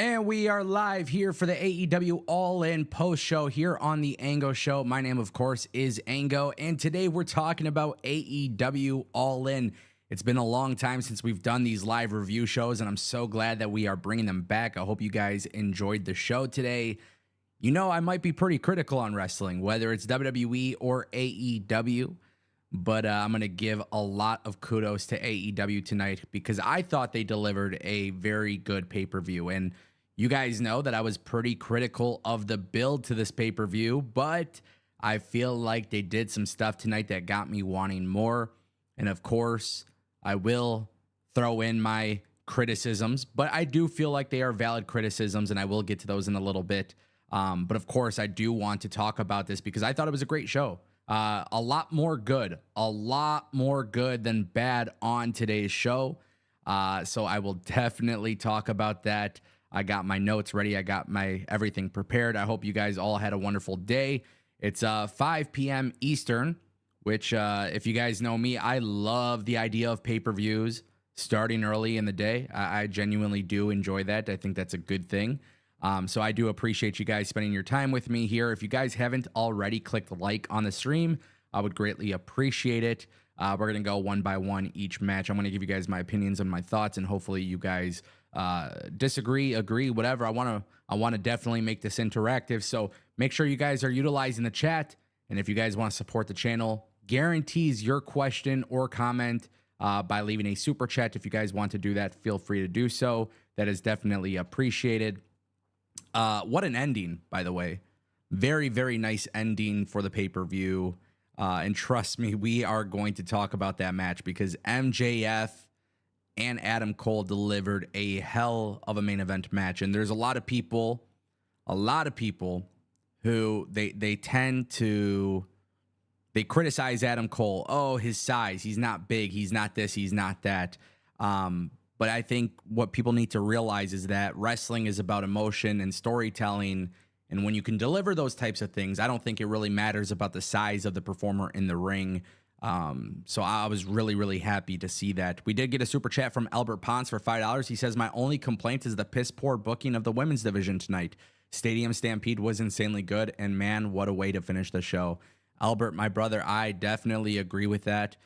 And we are live here for the AEW All In post show here on the Ango Show. My name, of course, is Ango, and today we're talking about AEW All In. It's been a long time since we've done these live review shows, and I'm so glad that we are bringing them back. I hope you guys enjoyed the show today. You know, I might be pretty critical on wrestling, whether it's WWE or AEW, but I'm going to give a lot of kudos to AEW tonight because I thought they delivered a very good pay-per-view. And you guys know that I was pretty critical of the build to this pay-per-view, but I feel like they did some stuff tonight that got me wanting more. And of course, I will throw in my criticisms, but I do feel like they are valid criticisms, and I will get to those in a little bit. But of course, I do want to talk about this because I thought it was a great show. A lot more good than bad on today's show. So I will definitely talk about that. I got my notes ready. I got my everything prepared. I hope you guys all had a wonderful day. It's 5 p.m. Eastern, which if you guys know me, I love the idea of pay-per-views starting early in the day. I genuinely do enjoy that. I think that's a good thing. So I do appreciate you guys spending your time with me here. If you guys haven't already clicked like on the stream, I would greatly appreciate it. We're going to go one by one each match. I'm going to give you guys my opinions and my thoughts, and hopefully you guys disagree, agree, whatever. I want to definitely make this interactive. So make sure you guys are utilizing the chat. And if you guys want to support the channel, guarantees your question or comment by leaving a super chat. If you guys want to do that, feel free to do so. That is definitely appreciated. What an ending, by the way. Very, very nice ending for the pay-per-view. And trust me, we are going to talk about that match because MJF and Adam Cole delivered a hell of a main event match. And there's a lot of people who they criticize Adam Cole. Oh, his size. He's not big. He's not this. He's not that. But I think what people need to realize is that wrestling is about emotion and storytelling. And when you can deliver those types of things, I don't think it really matters about the size of the performer in the ring. So I was really, really happy to see that. We did get a super chat from Albert Ponce for $5. He says, my only complaint is the piss poor booking of the women's division tonight. Stadium Stampede was insanely good. And man, what a way to finish the show. Albert, my brother, I definitely agree with that.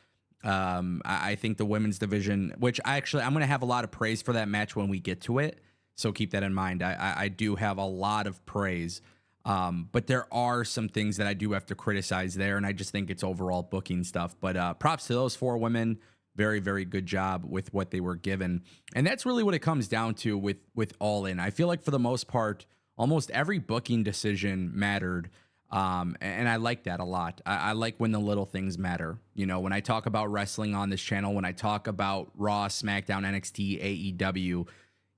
I think the women's division, which I'm going to have a lot of praise for that match when we get to it. So keep that in mind. I do have a lot of praise, but there are some things that I do have to criticize there. And I just think it's overall booking stuff, but props to those four women. Very, very good job with what they were given. And that's really what it comes down to with All In. I feel like for the most part, almost every booking decision mattered. And I like that a lot. I like when the little things matter. You know, when I talk about wrestling on this channel, when I talk about Raw, SmackDown, NXT, AEW,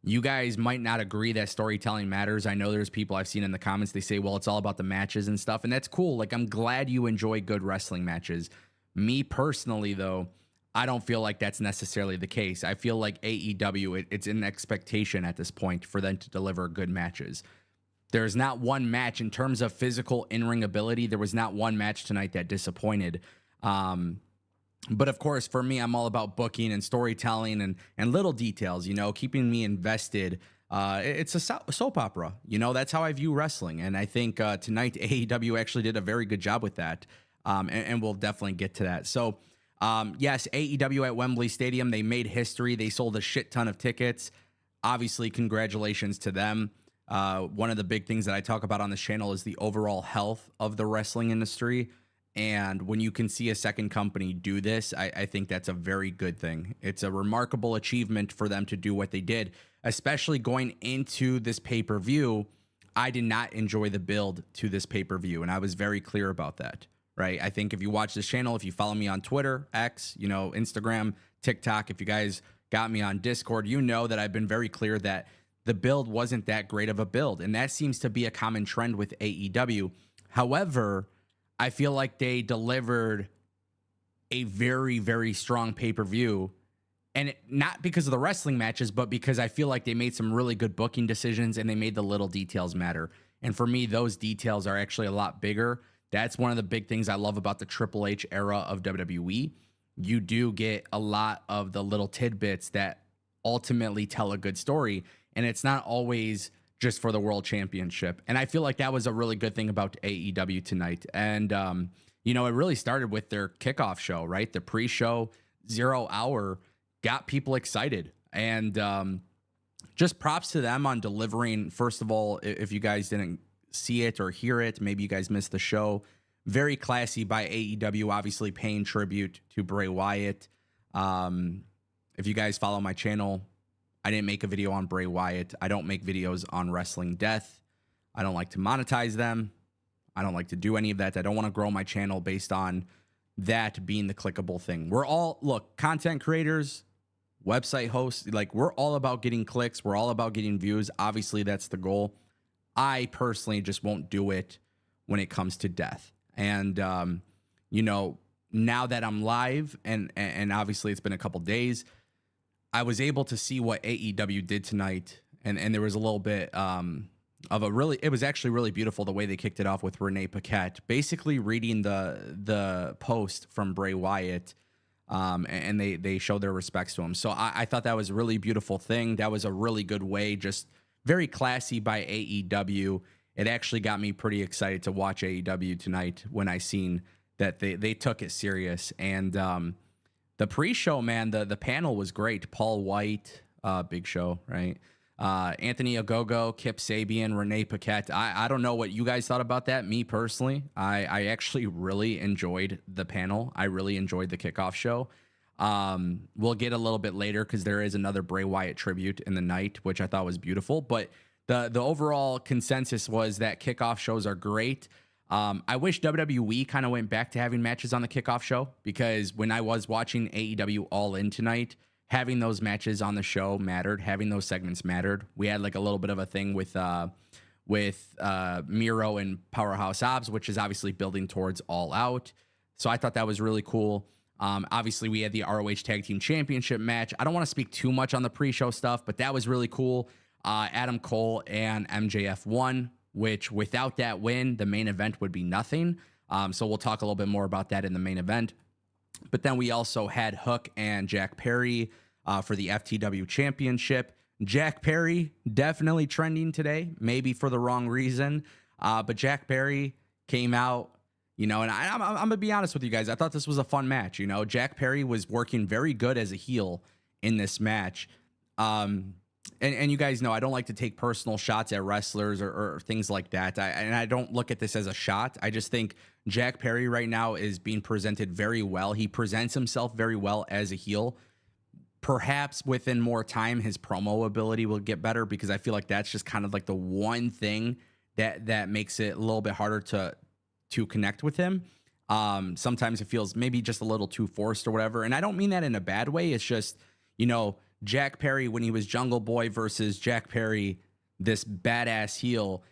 you guys might not agree that storytelling matters. I know there's people I've seen in the comments, they say, well, it's all about the matches and stuff. And that's cool. Like, I'm glad you enjoy good wrestling matches. Me personally, though, I don't feel like that's necessarily the case. I feel like AEW, it's an expectation at this point for them to deliver good matches. There's not one match in terms of physical in-ring ability. There was not one match tonight that disappointed. But of course, for me, I'm all about booking and storytelling and little details, you know, keeping me invested. It's a soap opera. You know, that's how I view wrestling. And I think tonight AEW actually did a very good job with that. And we'll definitely get to that. So, yes, AEW at Wembley Stadium, they made history. They sold a shit ton of tickets. Obviously, congratulations to them. One of the big things that I talk about on this channel is the overall health of the wrestling industry. And when you can see a second company do this, I think that's a very good thing. It's a remarkable achievement for them to do what they did, especially going into this pay-per-view. I did not enjoy the build to this pay-per-view, and I was very clear about that, right? I think if you watch this channel, if you follow me on Twitter, X, you know, Instagram, TikTok, if you guys got me on Discord, you know that I've been very clear that the build wasn't that great of a build, and that seems to be a common trend with AEW. However, I feel like they delivered a very, very strong pay-per-view, and not because of the wrestling matches, but because I feel like they made some really good booking decisions and they made the little details matter. And for me, those details are actually a lot bigger. That's one of the big things I love about the Triple H era of WWE. You do get a lot of the little tidbits that ultimately tell a good story. and it's not always just for the world championship. And I feel like that was a really good thing about AEW tonight. And, you know, it really started with their kickoff show, right? The pre-show 0 hour got people excited. And just props to them on delivering. First of all, if you guys didn't see it or hear it, maybe you guys missed the show. Very classy by AEW, obviously paying tribute to Bray Wyatt. If you guys follow my channel, I didn't make a video on Bray Wyatt. I don't make videos on wrestling death. I don't like to monetize them. I don't like to do any of that. I don't want to grow my channel based on that being the clickable thing. We're all, look, content creators, website hosts, like we're all about getting clicks. We're all about getting views. Obviously, that's the goal. I personally just won't do it when it comes to death. And, you know, now that I'm live and obviously it's been a couple days, I was able to see what AEW did tonight, and there was a little bit of a really, it was actually really beautiful the way they kicked it off with Renee Paquette, basically reading the post from Bray Wyatt, and they showed their respects to him. So I thought that was a really beautiful thing. That was a really good way, just very classy by AEW. It actually got me pretty excited to watch AEW tonight when I seen that they took it serious. And the pre-show, man, the panel was great. Paul White, big show, right? Anthony Ogogo, Kip Sabian, Renee Paquette. I don't know what you guys thought about that. Me personally, I actually really enjoyed the panel. I really enjoyed the kickoff show. We'll get a little bit later because there is another Bray Wyatt tribute in the night, which I thought was beautiful. But the overall consensus was that kickoff shows are great. I wish WWE kind of went back to having matches on the kickoff show, because when I was watching AEW All In tonight, having those matches on the show mattered. Having those segments mattered. We had like a little bit of a thing with Miro and Powerhouse Hobbs, which is obviously building towards All Out. So I thought that was really cool. Obviously, we had the ROH Tag Team Championship match. I don't want to speak too much on the pre-show stuff, but that was really cool. Adam Cole and MJF won, which without that win, the main event would be nothing. So we'll talk a little bit more about that in the main event. But then we also had Hook and Jack Perry for the FTW Championship. Jack Perry definitely trending today, maybe for the wrong reason. But Jack Perry came out, you know, and I'm going to be honest with you guys. I thought this was a fun match. You know, Jack Perry was working very good as a heel in this match. And you guys know I don't like to take personal shots at wrestlers or things like that. I don't look at this as a shot. I just think Jack Perry right now is being presented very well. He presents himself very well as a heel. Perhaps within more time, his promo ability will get better, because I feel like that's just kind of like the one thing that makes it a little bit harder to connect with him. Sometimes it feels maybe just a little too forced or whatever. And I don't mean that in a bad way. It's just, you know, Jack Perry, when he was Jungle Boy versus Jack Perry, this badass heel,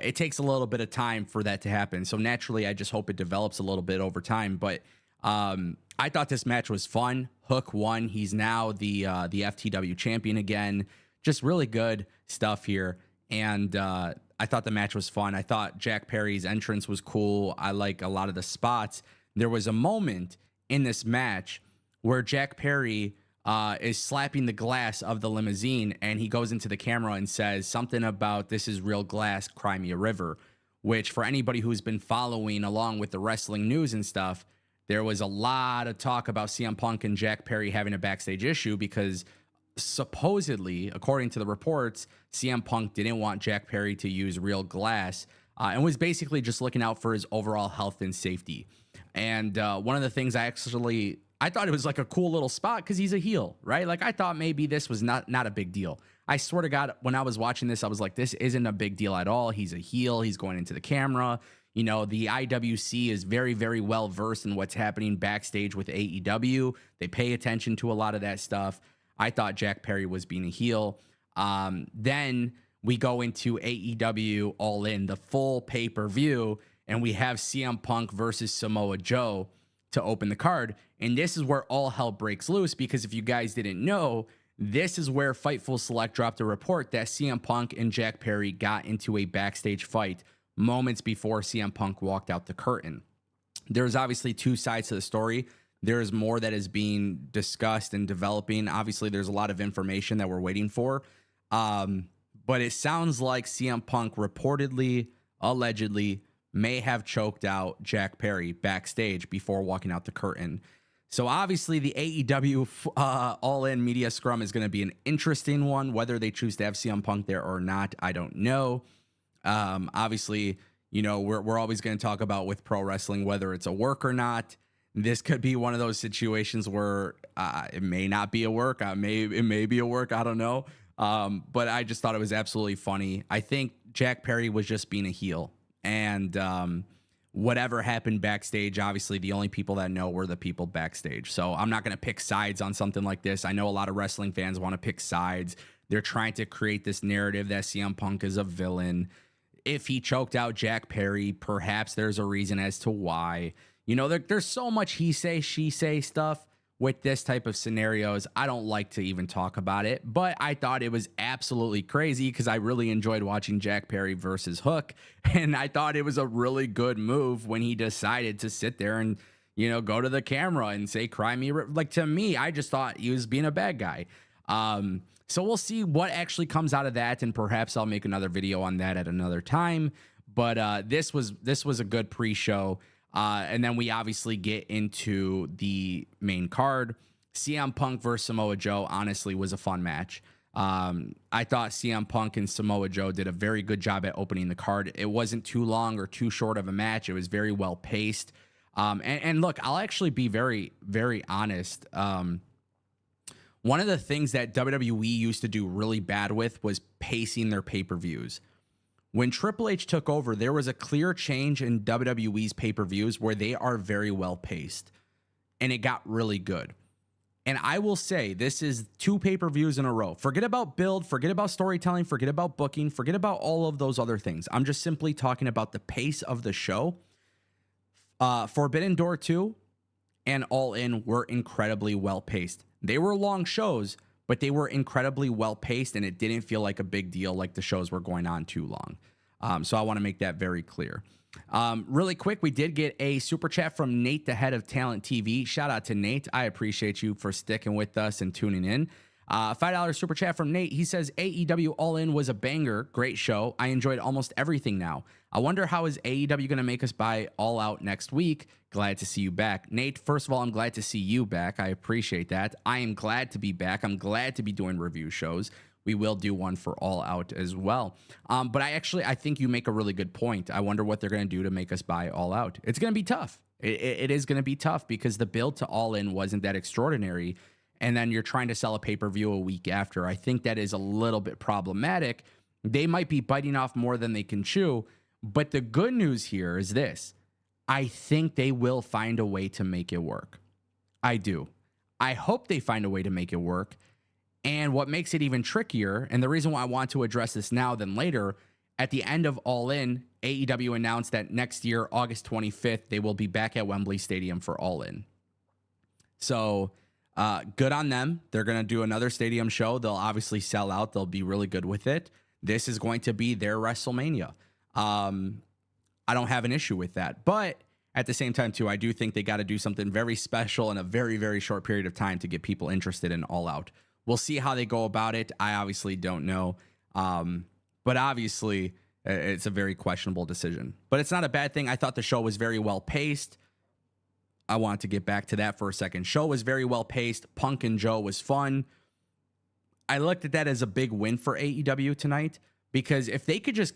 it takes a little bit of time for that to happen. So naturally, I just hope it develops a little bit over time. But I thought this match was fun. Hook won. He's now the FTW champion again. Just really good stuff here. And I thought the match was fun. I thought Jack Perry's entrance was cool. I like a lot of the spots. There was a moment in this match where Jack Perry is slapping the glass of the limousine, and he goes into the camera and says something about, "This is real glass, cry me a river," which, for anybody who's been following along with the wrestling news and stuff, there was a lot of talk about CM Punk and Jack Perry having a backstage issue, because supposedly, according to the reports, CM Punk didn't want Jack Perry to use real glass, and was basically just looking out for his overall health and safety. And one of the things I thought it was like a cool little spot, because he's a heel, right? Like, I thought maybe this was not a big deal. I swear to God, when I was watching this, I was like, this isn't a big deal at all. He's a heel. He's going into the camera. You know, the IWC is very, very well versed in what's happening backstage with AEW. They pay attention to a lot of that stuff. I thought Jack Perry was being a heel. Then we go into AEW All In, the full pay-per-view, and we have CM Punk versus Samoa Joe to open the card. And this is where all hell breaks loose, because if you guys didn't know, this is where Fightful Select dropped a report that CM Punk and Jack Perry got into a backstage fight moments before CM Punk walked out the curtain. There's obviously two sides to the story. There is more that is being discussed and developing. Obviously, there's a lot of information that we're waiting for. But it sounds like CM Punk reportedly, allegedly, may have choked out Jack Perry backstage before walking out the curtain. So obviously the AEW All In media scrum is going to be an interesting one. Whether they choose to have CM Punk there or not, I don't know. Obviously, you know, we're always going to talk about with pro wrestling whether it's a work or not. This could be one of those situations where it may not be a work. It may be a work. I don't know. But I just thought it was absolutely funny. I think Jack Perry was just being a heel, and whatever happened backstage, obviously the only people that know were the people backstage. So I'm not going to pick sides on something like this. I know a lot of wrestling fans want to pick sides. They're trying to create this narrative that CM Punk is a villain. If he choked out Jack Perry, perhaps there's a reason as to why. You know, there's so much he say, she say stuff with this type of scenarios. I don't like to even talk about it, but I thought it was absolutely crazy because I really enjoyed watching Jack Perry versus Hook. And I thought it was a really good move when he decided to sit there and, you know, go to the camera and say, cry me. Like, to me, I just thought he was being a bad guy. So we'll see what actually comes out of that. And perhaps I'll make another video on that at another time. But this was a good pre-show. And then we obviously get into the main card. CM Punk versus Samoa Joe honestly was a fun match. I thought CM Punk and Samoa Joe did a very good job at opening the card. It wasn't too long or too short of a match. It was very well paced. And look, I'll actually be very, very honest. One of the things that WWE used to do really bad with was pacing their pay-per-views. When Triple H took over, there was a clear change in WWE's pay-per-views where they are very well paced, and it got really good. And I will say, this is 2 pay-per-views in a row. Forget about build, forget about storytelling, forget about booking, forget about all of those other things. I'm just simply talking about the pace of the show. Forbidden Door 2 and All In were incredibly well paced. They were long shows, but they were incredibly well paced, and it didn't feel like a big deal like the shows were going on too long. So I want to make that very clear. Really quick, we did get a super chat from Nate, the head of Talent TV. Shout out to Nate. I appreciate you for sticking with us and tuning in. $5 super chat from Nate. He says, AEW All In was a banger. Great show. I enjoyed almost everything now. I wonder how is AEW going to make us buy All Out next week? Glad to see you back. Nate, first of all, I'm glad to see you back. I appreciate that. I am glad to be back. I'm glad to be doing review shows. We will do one for All Out as well. But I think you make a really good point. I wonder what they're going to do to make us buy All Out. It's going to be tough. It is going to be tough because the build to All In wasn't that extraordinary. And then you're trying to sell a pay-per-view a week after. I think that is a little bit problematic. They might be biting off more than they can chew. But the good news here is this. I think they will find a way to make it work. I do. I hope they find a way to make it work. And what makes it even trickier, and the reason why I want to address this now than later, at the end of All In, AEW announced that next year, August 25th, they will be back at Wembley Stadium for All In. So good on them. They're going to do another stadium show. They'll obviously sell out. They'll be really good with it. This is going to be their WrestleMania. I don't have an issue with that. But at the same time, too, I do think they got to do something very special in a very, very short period of time to get people interested in All Out. We'll see how they go about it. I obviously don't know. But obviously, it's a very questionable decision. But it's not a bad thing. I thought the show was very well paced. I want to get back to that for a second. Show was very well paced. Punk and Joe was fun. I looked at that as a big win for AEW tonight because if they could just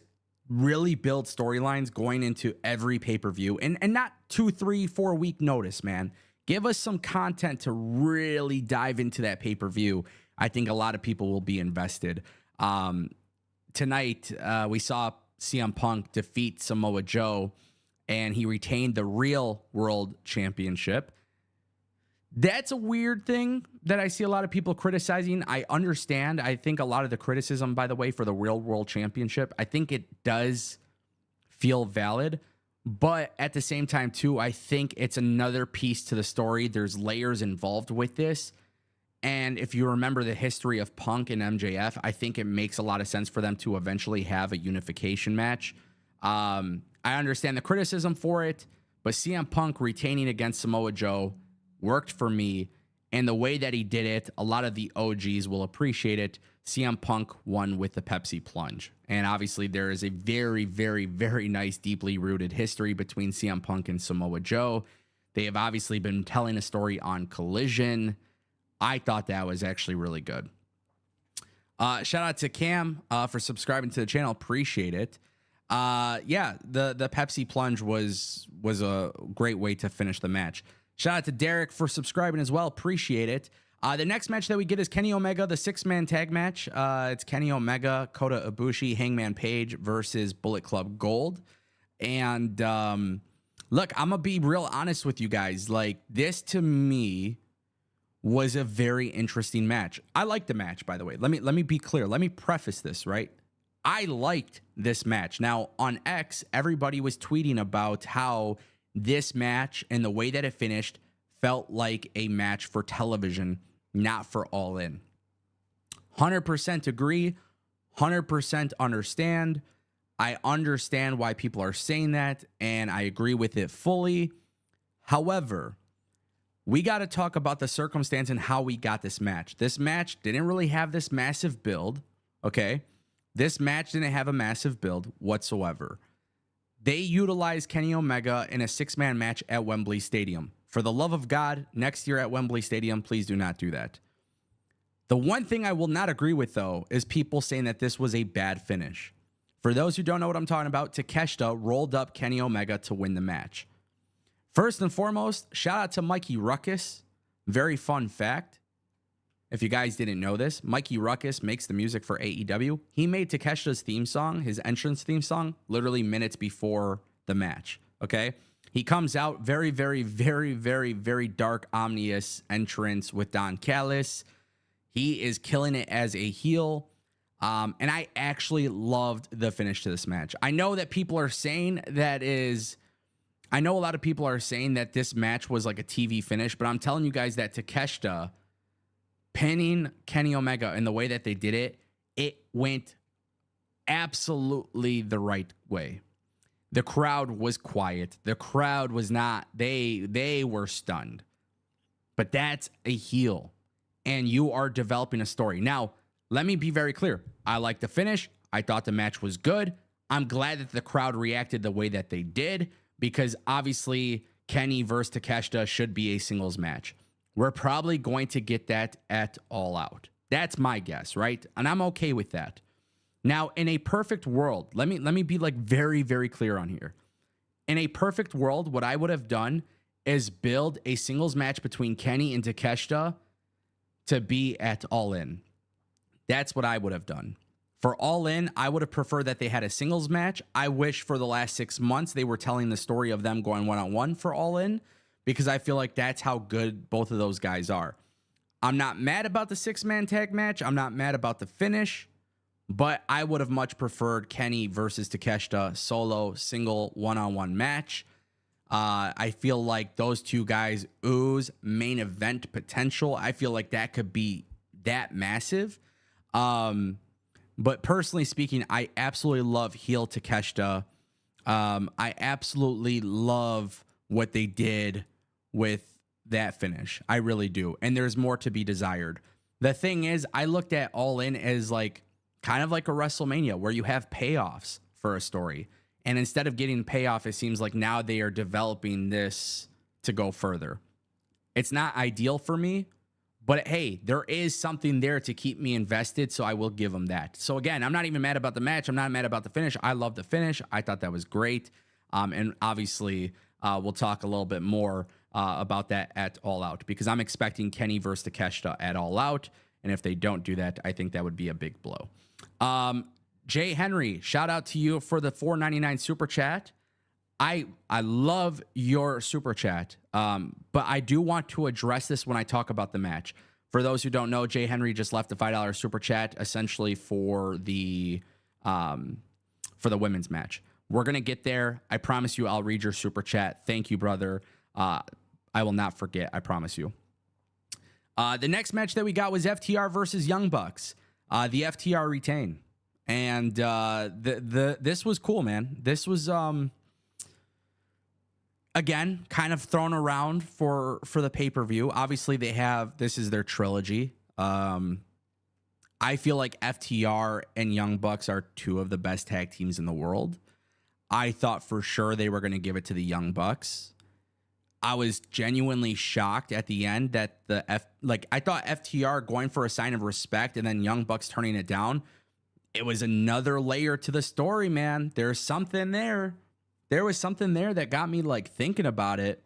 really build storylines going into every pay-per-view and not 2, 3, 4 week notice, man. Give us some content to really dive into that pay-per-view. I think a lot of people will be invested. Tonight, we saw CM Punk defeat Samoa Joe, and he retained the real world championship. That's a weird thing that I see a lot of people criticizing. I understand. I think a lot of the criticism, by the way, for the real world championship, I think it does feel valid. But at the same time, too, I think it's another piece to the story. There's layers involved with this. And if you remember the history of Punk and MJF, I think it makes a lot of sense for them to eventually have a unification match. I understand the criticism for it, but CM Punk retaining against Samoa Joe worked for me. And the way that he did it, a lot of the OGs will appreciate it. CM Punk won with the Pepsi plunge. And obviously there is a very, very, very nice, deeply rooted history between CM Punk and Samoa Joe. They have obviously been telling a story on Collision. I thought that was actually really good. Shout out to Cam for subscribing to the channel. Appreciate it. Yeah, the Pepsi plunge was a great way to finish the match. Shout out to Derek for subscribing as well. Appreciate it. The next match that we get is Kenny Omega, the 6-man tag match. It's Kenny Omega, Kota Ibushi, Hangman Page versus Bullet Club Gold. And look, I'm gonna be real honest with you guys. Like, this to me was a very interesting match. I liked the match, by the way. Let me be clear. Let me preface this, right? I liked this match. Now, on X, everybody was tweeting about how this match and the way that it finished felt like a match for television, not for All In. 100% agree, 100% understand. I understand why people are saying that, and I agree with it fully. However, we got to talk about the circumstance and how we got this match. This match didn't really have this massive build, okay? This match didn't have a massive build whatsoever. They utilized Kenny Omega in a 6-man match at Wembley Stadium. For the love of God, next year at Wembley Stadium, please do not do that. The one thing I will not agree with, though, is people saying that this was a bad finish. For those who don't know what I'm talking about, Takeshita rolled up Kenny Omega to win the match. First and foremost, shout out to Mikey Ruckus. Very fun fact. If you guys didn't know this, Mikey Ruckus makes the music for AEW. He made Takeshita's theme song, his entrance theme song, literally minutes before the match, okay? He comes out very, very, very, very, very dark, ominous entrance with Don Callis. He is killing it as a heel. And I actually loved the finish to this match. I know that people are saying I know a lot of people are saying that this match was like a TV finish, but I'm telling you guys that Takeshita pinning Kenny Omega in the way that they did it, it went absolutely the right way. The crowd was quiet. The crowd was not, they were stunned. But that's a heel, and you are developing a story. Now, let me be very clear. I like the finish. I thought the match was good. I'm glad that the crowd reacted the way that they did, because obviously Kenny versus Takeshita should be a singles match. We're probably going to get that at All Out. That's my guess, right? And I'm okay with that. Now, in a perfect world, let me be like very, very clear on here. In a perfect world, what I would have done is build a singles match between Kenny and Takeshita to be at All In. That's what I would have done. For All In, I would have preferred that they had a singles match. I wish for the last 6 months they were telling the story of them going one-on-one for All In, because I feel like that's how good both of those guys are. I'm not mad about the 6-man tag match. I'm not mad about the finish, but I would have much preferred Kenny versus Takeshita solo, single, one-on-one match. I feel like those two guys ooze main event potential. I feel like that could be that massive. But personally speaking, I absolutely love heel Takeshita. I absolutely love what they did with that finish. I really do. And there's more to be desired. The thing is, I looked at All In as like kind of like a WrestleMania where you have payoffs for a story. And instead of getting payoff, it seems like now they are developing this to go further. It's not ideal for me, but hey, there is something there to keep me invested, so I will give them that. So again, I'm not even mad about the match. I'm not mad about the finish. I love the finish. I thought that was great. And obviously, we'll talk a little bit more about that at All Out, because I'm expecting Kenny versus Takeshita at All Out. And if they don't do that, I think that would be a big blow. Jay Henry, shout out to you for the $4.99 super chat. I love your super chat, but I do want to address this when I talk about the match. For those who don't know, Jay Henry just left a $5 super chat essentially for the women's match. We're gonna get there. I promise you, I'll read your super chat. Thank you, brother. I will not forget. I promise you. The next match that we got was FTR versus Young Bucks. The FTR retain. And this was cool, man. This was again kind of thrown around for the pay-per-view. Obviously, this is their trilogy. I feel like FTR and Young Bucks are two of the best tag teams in the world. I thought for sure they were going to give it to the Young Bucks. I was genuinely shocked at the end that I thought FTR going for a sign of respect and then Young Bucks turning it down. It was another layer to the story, man. There's something there. There was something there that got me like thinking about it.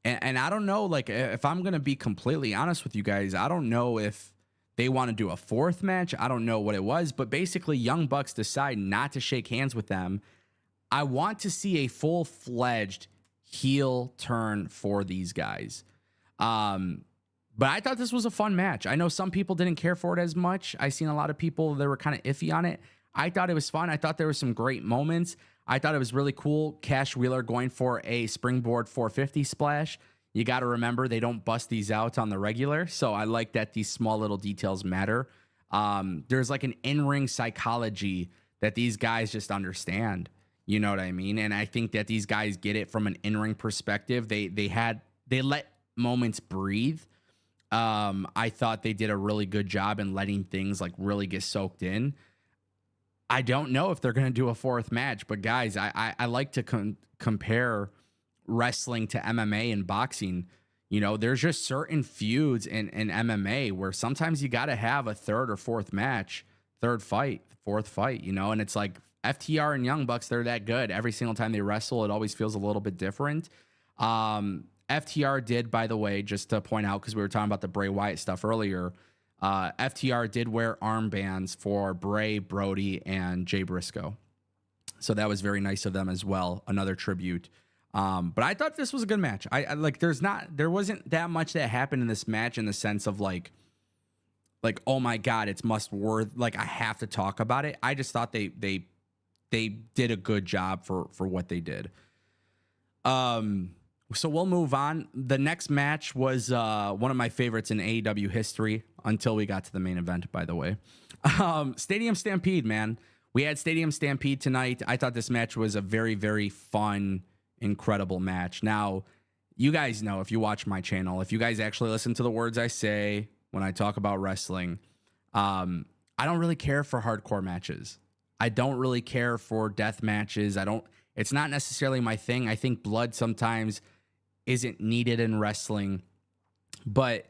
And I don't know, like, if I'm going to be completely honest with you guys, I don't know if they want to do a fourth match. I don't know what it was, but basically Young Bucks decide not to shake hands with them. I want to see a full-fledged heel turn for these guys. But I thought this was a fun match. I know some people didn't care for it as much. I seen a lot of people that were kind of iffy on it. I thought it was fun. I thought there were some great moments. I thought it was really cool. Cash Wheeler going for a springboard 450 splash. You got to remember they don't bust these out on the regular. So I like that these small little details matter. There's like an in-ring psychology that these guys just understand. You know what I mean? And I think that these guys get it from an in-ring perspective. They let moments breathe. I thought they did a really good job in letting things like really get soaked in. I don't know if they're going to do a fourth match, but guys, I like to compare wrestling to MMA and boxing. You know, there's just certain feuds in MMA where sometimes you got to have a third or fourth match, fourth fight, you know, and it's like FTR and Young Bucks, they're that good. Every single time they wrestle, it always feels a little bit different. FTR did, by the way, just to point out, because we were talking about the Bray Wyatt stuff earlier, FTR did wear armbands for Bray, Brody, and Jay Briscoe. So that was very nice of them as well. Another tribute. But I thought this was a good match. I like, there wasn't that much that happened in this match in the sense of like, oh my God, it's must worth, like I have to talk about it. I just thought they did a good job for what they did. So we'll move on. The next match was one of my favorites in AEW history until we got to the main event, by the way. Stadium Stampede, man. We had Stadium Stampede tonight. I thought this match was a very, very fun, incredible match. Now, you guys know, if you watch my channel, if you guys actually listen to the words I say when I talk about wrestling, I don't really care for hardcore matches. I don't really care for death matches. It's not necessarily my thing. I think blood sometimes isn't needed in wrestling. But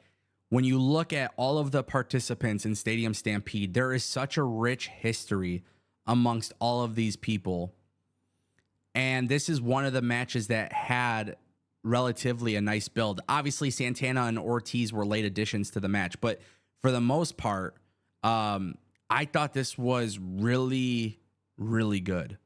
when you look at all of the participants in Stadium Stampede, there is such a rich history amongst all of these people. And this is one of the matches that had relatively a nice build. Obviously, Santana and Ortiz were late additions to the match, but for the most part, I thought this was really, really good.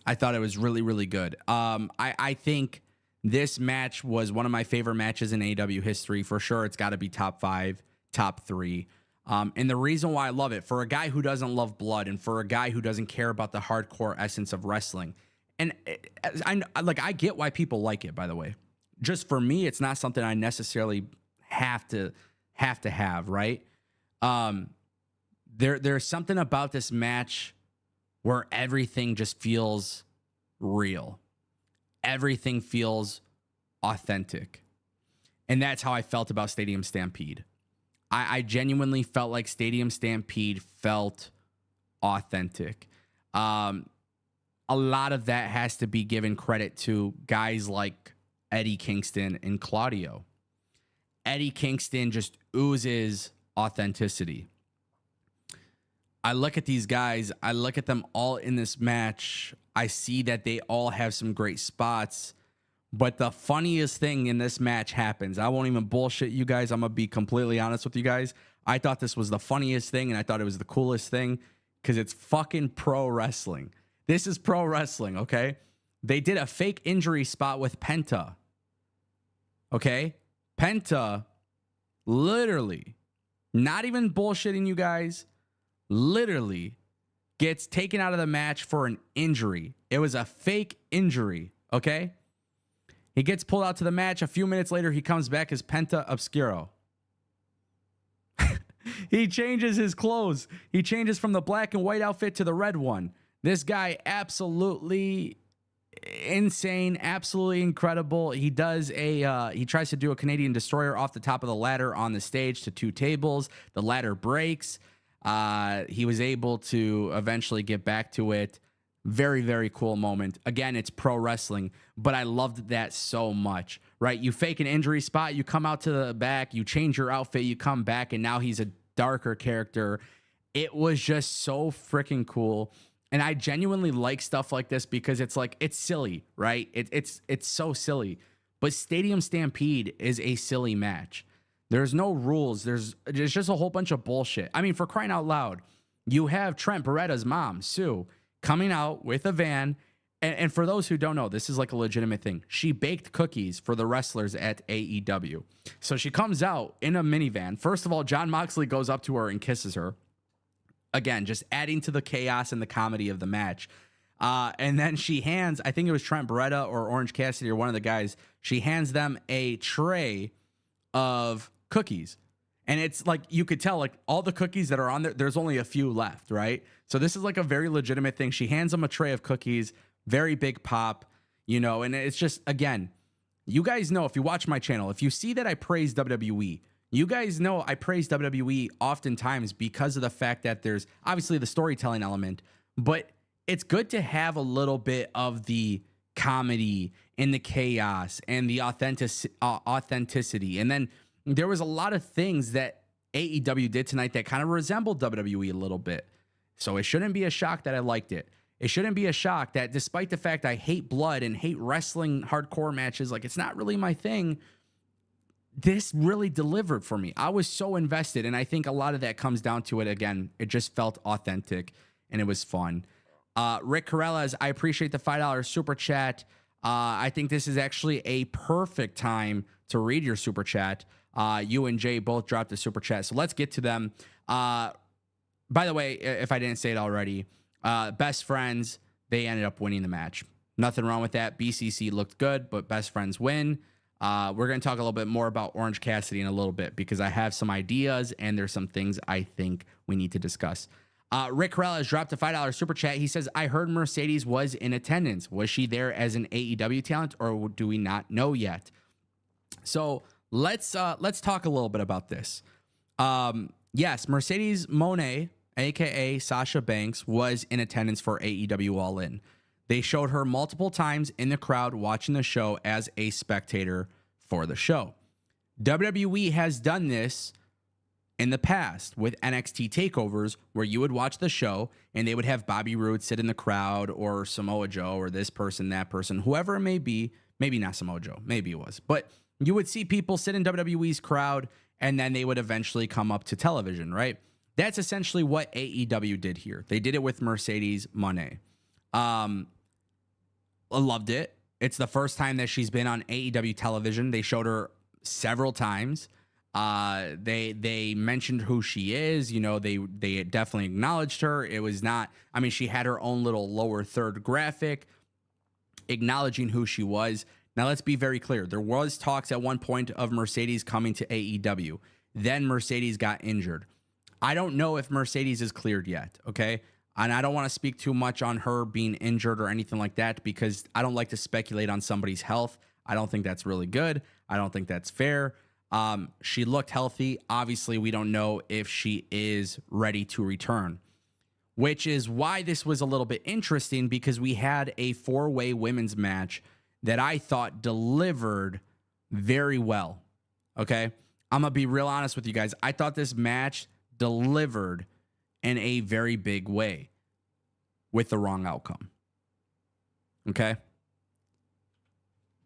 I thought it was really, really good. I think this match was one of my favorite matches in AEW history. For sure, it's got to be top 5, top 3. And the reason why I love it, for a guy who doesn't love blood and for a guy who doesn't care about the hardcore essence of wrestling, and I get why people like it, by the way. Just for me, it's not something I necessarily have to have, right? There's something about this match where everything just feels real. Everything feels authentic. And that's how I felt about Stadium Stampede. I genuinely felt like Stadium Stampede felt authentic. A lot of that has to be given credit to guys like Eddie Kingston and Claudio. Eddie Kingston just oozes authenticity. I look at these guys, I look at them all in this match. I see that they all have some great spots, but the funniest thing in this match happens. I won't even bullshit you guys. I'm going to be completely honest with you guys. I thought this was the funniest thing, and I thought it was the coolest thing because it's fucking pro wrestling. This is pro wrestling, okay? They did a fake injury spot with Penta, okay? Penta, literally, not even bullshitting you guys, literally gets taken out of the match for an injury. It was a fake injury, okay? He gets pulled out to the match. A few minutes later, he comes back as Penta Obscuro. He changes his clothes. He changes from the black and white outfit to the red one. This guy absolutely insane, absolutely incredible. He does he tries to do a Canadian destroyer off the top of the ladder on the stage to 2 tables. The ladder breaks. He was able to eventually get back to it. Very, very cool moment. Again, it's pro wrestling, but I loved that so much, right? You fake an injury spot, you come out to the back, you change your outfit, you come back, and now he's a darker character. It was just so freaking cool. And I genuinely like stuff like this because it's like, it's silly, right? It's so silly. But Stadium Stampede is a silly match. There's no rules. There's just a whole bunch of bullshit. I mean, for crying out loud, you have Trent Beretta's mom, Sue, coming out with a van. And for those who don't know, this is like a legitimate thing. She baked cookies for the wrestlers at AEW. So she comes out in a minivan. First of all, Jon Moxley goes up to her and kisses her. Again, just adding to the chaos and the comedy of the match. And then she hands, I think it was Trent Beretta or Orange Cassidy or one of the guys, she hands them a tray of cookies. And it's like, you could tell, like, all the cookies that are on there, there's only a few left, right? So this is like a very legitimate thing. She hands them a tray of cookies, very big pop, you know, and it's just, again, you guys know, if you watch my channel, if you see that I praise WWE, you guys know I praise WWE oftentimes because of the fact that there's obviously the storytelling element, but it's good to have a little bit of the comedy and the chaos and the authenticity. And then there was a lot of things that AEW did tonight that kind of resembled WWE a little bit. So it shouldn't be a shock that I liked it. It shouldn't be a shock that despite the fact I hate blood and hate wrestling hardcore matches, like, it's not really my thing, this really delivered for me. I was so invested, and I think a lot of that comes down to it. Again, it just felt authentic, and it was fun. Rick Corellas, I appreciate the $5 super chat. I think this is actually a perfect time to read your super chat. You and Jay both dropped a super chat, so let's get to them. By the way, if I didn't say it already, Best Friends, they ended up winning the match. Nothing wrong with that. BCC looked good, but Best Friends win. We're going to talk a little bit more about Orange Cassidy in a little bit because I have some ideas and there's some things I think we need to discuss. Rick Corella has dropped a $5 super chat. He says, I heard Mercedes was in attendance. Was she there as an AEW talent, or do we not know yet? So let's talk a little bit about this. Yes, Mercedes Mone, aka Sasha Banks, was in attendance for AEW All In. They showed her multiple times in the crowd watching the show as a spectator for the show. WWE has done this in the past with NXT takeovers where you would watch the show and they would have Bobby Roode sit in the crowd, or Samoa Joe, or this person, that person, whoever it may be. Maybe not Samoa Joe, maybe it was. But you would see people sit in WWE's crowd and then they would eventually come up to television, right? That's essentially what AEW did here. They did it with Mercedes Moné. I loved it. It's the first time that she's been on AEW television. They showed her several times. They mentioned who she is. You know, they definitely acknowledged her. It was not, I mean, she had her own little lower third graphic acknowledging who she was. Now, let's be very clear. There was talks at one point of Mercedes coming to AEW. Then Mercedes got injured. I don't know if Mercedes is cleared yet, okay? And I don't want to speak too much on her being injured or anything like that because I don't like to speculate on somebody's health. I don't think that's really good. I don't think that's fair. She looked healthy. Obviously, we don't know if she is ready to return, which is why this was a little bit interesting because we had a 4-way women's match that I thought delivered very well, okay? I'm going to be real honest with you guys. I thought this match delivered in a very big way with the wrong outcome. Okay?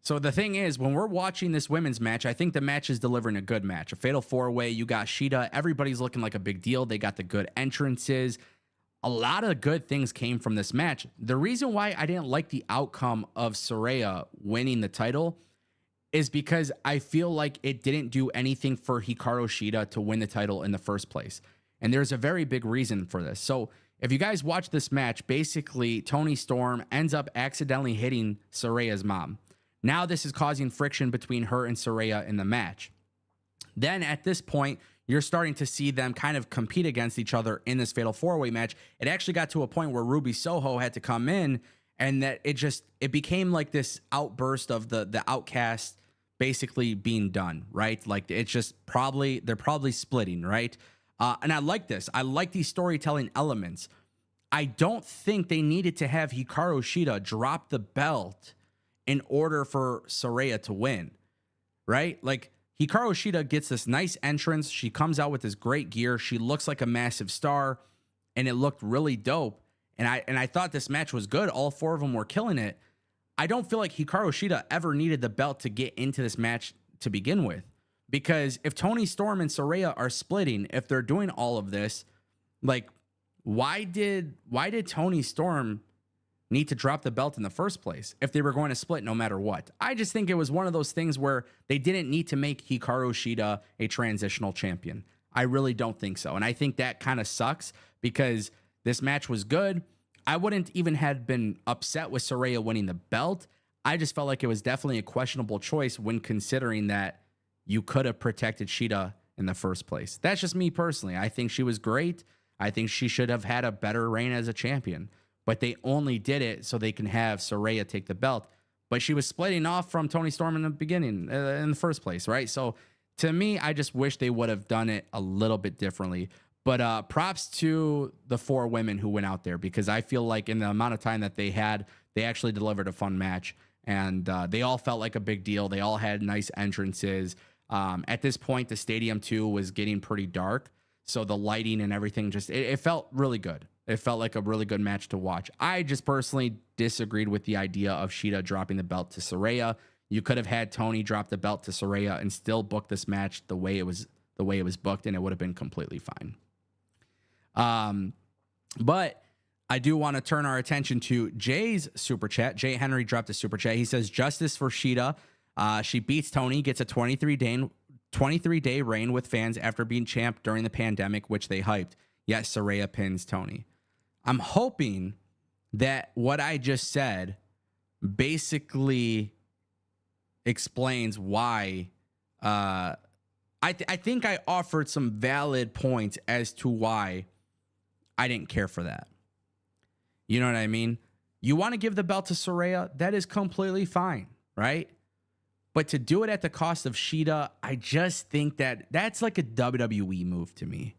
So the thing is, when we're watching this women's match, I think the match is delivering a good match. A fatal 4-way, you got Sheeta. Everybody's looking like a big deal. They got the good entrances. A lot of good things came from this match. The reason why I didn't like the outcome of Saraya winning the title is because I feel like it didn't do anything for Hikaru Shida to win the title in the first place. And there's a very big reason for this. So if you guys watch this match, basically Toni Storm ends up accidentally hitting Saraya's mom. Now this is causing friction between her and Saraya in the match. Then at this point, you're starting to see them kind of compete against each other in this fatal 4-way match. It actually got to a point where Ruby Soho had to come in and that it became like this outburst of the outcast basically being done, right? Like it's just they're probably splitting, right? And I like this. I like these storytelling elements. I don't think they needed to have Hikaru Shida drop the belt in order for Saraya to win, right? Like Hikaru Shida gets this nice entrance. She comes out with this great gear. She looks like a massive star, and it looked really dope. And I thought this match was good. All four of them were killing it. I don't feel like Hikaru Shida ever needed the belt to get into this match to begin with. Because if Toni Storm and Saraya are splitting, if they're doing all of this, like, why did Toni Storm need to drop the belt in the first place if they were going to split no matter what? I just think it was one of those things where they didn't need to make Hikaru Shida a transitional champion. I really don't think so. And I think that kind of sucks because this match was good. I wouldn't even have been upset with Saraya winning the belt. I just felt like it was definitely a questionable choice when considering that you could have protected Shida in the first place. That's just me personally. I think she was great. I think she should have had a better reign as a champion, but they only did it so they can have Saraya take the belt. But she was splitting off from Toni Storm in the beginning, in the first place, right? So to me, I just wish they would have done it a little bit differently. But props to the four women who went out there, because I feel like in the amount of time that they had, they actually delivered a fun match, and they all felt like a big deal. They all had nice entrances. At this point, the stadium too was getting pretty dark, so the lighting and everything it felt really good. It felt like a really good match to watch. I just personally disagreed with the idea of Shida dropping the belt to Saraya. You could have had Toni drop the belt to Saraya and still book this match the way it was booked, and it would have been completely fine. But I do want to turn our attention to Jay's super chat. Jay Henry dropped a super chat. He says, justice for Shida. She beats Toni, gets a 23-day reign with fans after being champ during the pandemic, which they hyped. Yet Saraya pins Toni. I'm hoping that what I just said basically explains why. I think I offered some valid points as to why I didn't care for that. You know what I mean? You want to give the belt to Saraya, that is completely fine, right? But to do it at the cost of Shida, I just think that's like a WWE move to me.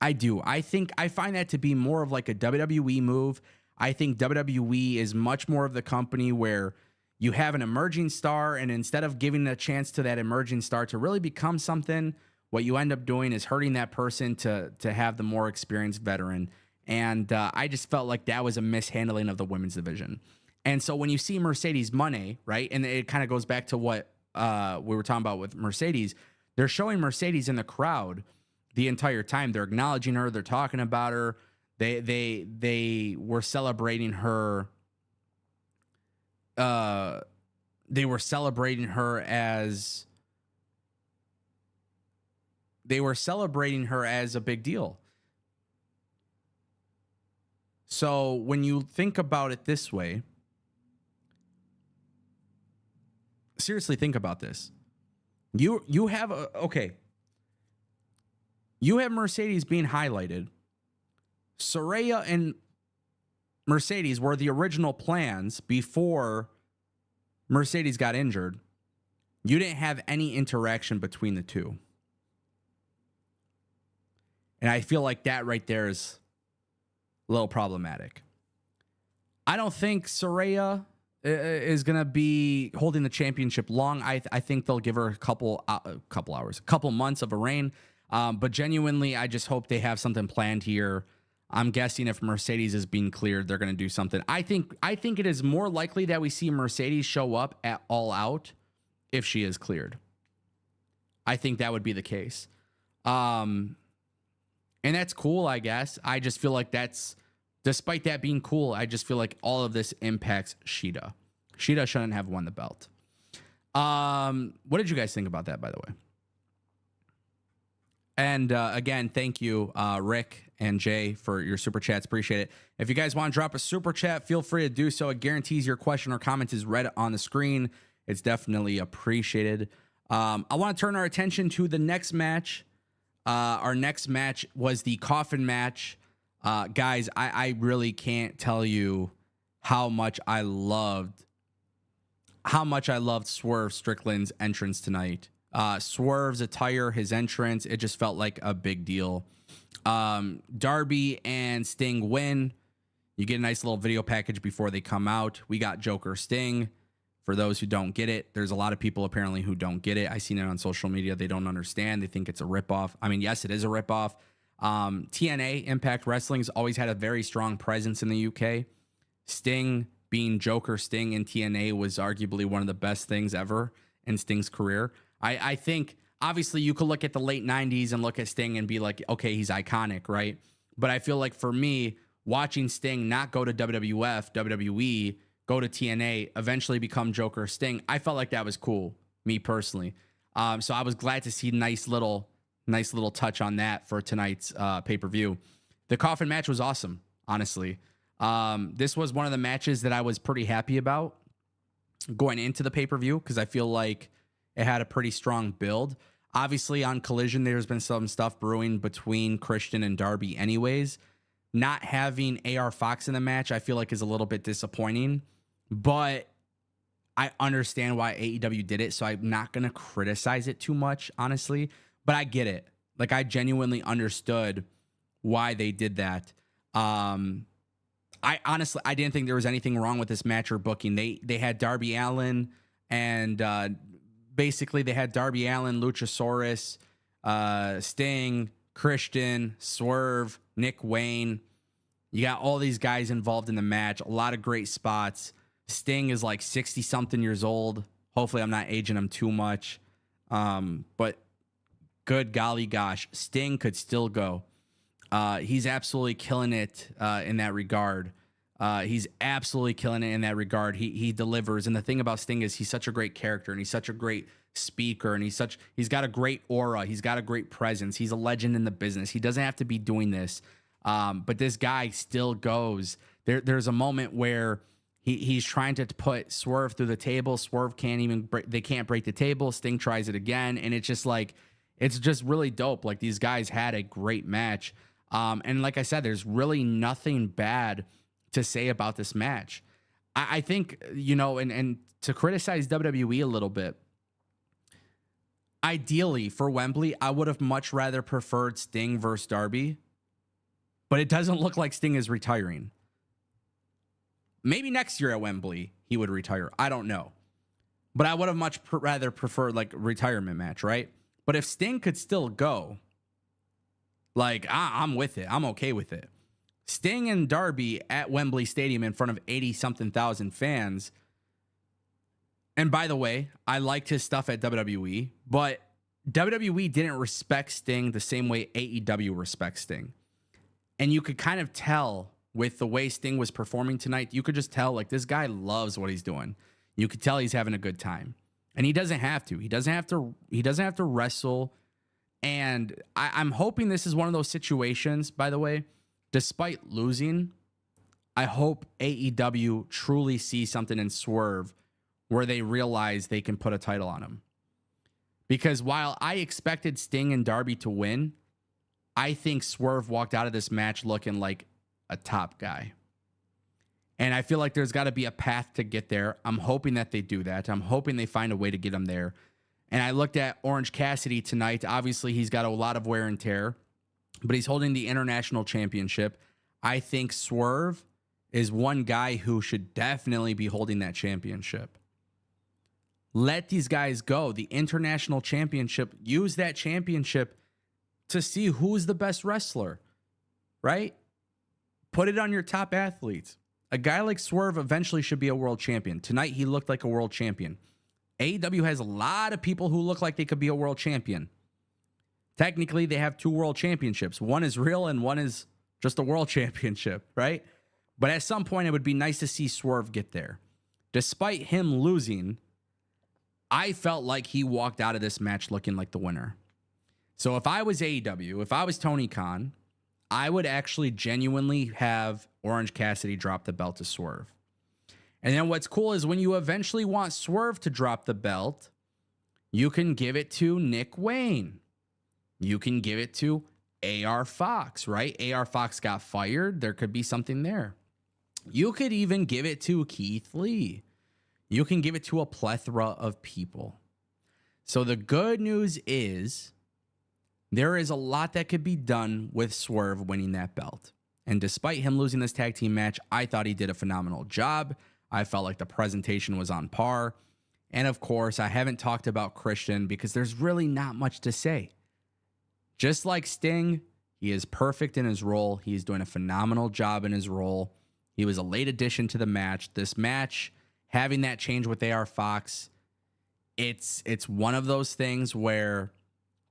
I do. I find that to be more of like a WWE move. I think WWE is much more of the company where you have an emerging star, and instead of giving a chance to that emerging star to really become something, what you end up doing is hurting that person to have the more experienced veteran. And I just felt like that was a mishandling of the women's division. And so when you see Mercedes Moné, right, and it kind of goes back to what we were talking about with Mercedes, they're showing Mercedes in the crowd the entire time. They're acknowledging her. They're talking about her. They were celebrating her. They were celebrating her as a big deal. So when you think about it this way, seriously think about this. You have Mercedes being highlighted. Saraya and Mercedes were the original plans before Mercedes got injured. You didn't have any interaction between the two. And I feel like that right there is a little problematic. I don't think Saraya is going to be holding the championship long. I think they'll give her a couple months of a reign. But genuinely, I just hope they have something planned here. I'm guessing if Mercedes is being cleared, they're going to do something. I think it is more likely that we see Mercedes show up at All Out if she is cleared. I think that would be the case. And that's cool, I guess. I just feel like despite that being cool, I just feel like all of this impacts Shida. Shida shouldn't have won the belt. What did you guys think about that, by the way? And again, thank you, Rick and Jay, for your super chats. Appreciate it. If you guys want to drop a super chat, feel free to do so. It guarantees your question or comment is read on the screen. It's definitely appreciated. I want to turn our attention to the next match. Our next match was the coffin match. Guys, I really can't tell you how much I loved Swerve Strickland's entrance tonight. Swerve's attire, his entrance, it just felt like a big deal. Darby and Sting win. You get a nice little video package before they come out. We got Joker Sting. For those who don't get it, there's a lot of people apparently who don't get it. I seen it on social media. They don't understand. They think it's a ripoff. I mean, yes, it is a ripoff. TNA, Impact Wrestling's always had a very strong presence in the UK. Sting being Joker Sting in TNA was arguably one of the best things ever in Sting's career. I think, obviously, you could look at the late 90s and look at Sting and be like, okay, he's iconic, right? But I feel like for me, watching Sting not go to WWF, WWE, go to TNA, eventually become Joker Sting, I felt like that was cool, me personally. So I was glad to see nice little touch on that for tonight's pay-per-view. The coffin match was awesome, honestly. This was one of the matches that I was pretty happy about going into the pay-per-view because I feel like it had a pretty strong build. Obviously, on Collision, there's been some stuff brewing between Christian and Darby anyways. Not having AR Fox in the match, I feel like, is a little bit disappointing. But I understand why AEW did it, so I'm not going to criticize it too much, honestly. But I get it. Like, I genuinely understood why they did that. I didn't think there was anything wrong with this match or booking. They had Darby Allin and basically they had Darby Allin, Luchasaurus, Sting, Christian, Swerve, Nick Wayne. You got all these guys involved in the match. A lot of great spots. Sting is like 60-something years old. Hopefully I'm not aging him too much. But good golly gosh, Sting could still go. He's absolutely killing it in that regard. He delivers. And the thing about Sting is he's such a great character and he's such a great speaker and he's got a great aura. He's got a great presence. He's a legend in the business. He doesn't have to be doing this. But this guy still goes. There's a moment where he's trying to put Swerve through the table. Swerve they can't break the table. Sting tries it again. And it's just like, it's just really dope. Like, these guys had a great match. And like I said, there's really nothing bad to say about this match. I think, and to criticize WWE a little bit, ideally for Wembley, I would have much rather preferred Sting versus Darby, but it doesn't look like Sting is retiring. Maybe next year at Wembley, he would retire. I don't know. But I would have much rather preferred like a retirement match, right? But if Sting could still go, like, I'm with it. I'm okay with it. Sting and Darby at Wembley Stadium in front of 80-something thousand fans. And by the way, I liked his stuff at WWE, but WWE didn't respect Sting the same way AEW respects Sting. And you could kind of tell with the way Sting was performing tonight, you could just tell, like, this guy loves what he's doing. You could tell he's having a good time. And he doesn't have to. He doesn't have to wrestle. And I'm hoping this is one of those situations, by the way, despite losing, I hope AEW truly sees something in Swerve where they realize they can put a title on him. Because while I expected Sting and Darby to win, I think Swerve walked out of this match looking like a top guy. And I feel like there's got to be a path to get there. I'm hoping that they do that. I'm hoping they find a way to get him there. And I looked at Orange Cassidy tonight. Obviously, he's got a lot of wear and tear, but he's holding the international championship. I think Swerve is one guy who should definitely be holding that championship. Let these guys go. The international championship, use that championship to see who's the best wrestler, right? Put it on your top athletes. A guy like Swerve eventually should be a world champion. Tonight, he looked like a world champion. AEW has a lot of people who look like they could be a world champion. Technically, they have 2 world championships. One is real and one is just a world championship, right? But at some point, it would be nice to see Swerve get there. Despite him losing, I felt like he walked out of this match looking like the winner. So if I was AEW, if I was Tony Khan, I would actually genuinely have Orange Cassidy drop the belt to Swerve. And then what's cool is when you eventually want Swerve to drop the belt, you can give it to Nick Wayne. You can give it to AR Fox, right? AR Fox got fired. There could be something there. You could even give it to Keith Lee. You can give it to a plethora of people. So the good news is there is a lot that could be done with Swerve winning that belt. And despite him losing this tag team match, I thought he did a phenomenal job. I felt like the presentation was on par. And of course, I haven't talked about Christian because there's really not much to say. Just like Sting, he is perfect in his role. He's doing a phenomenal job in his role. He was a late addition to the match. This match, having that change with AR Fox, it's one of those things where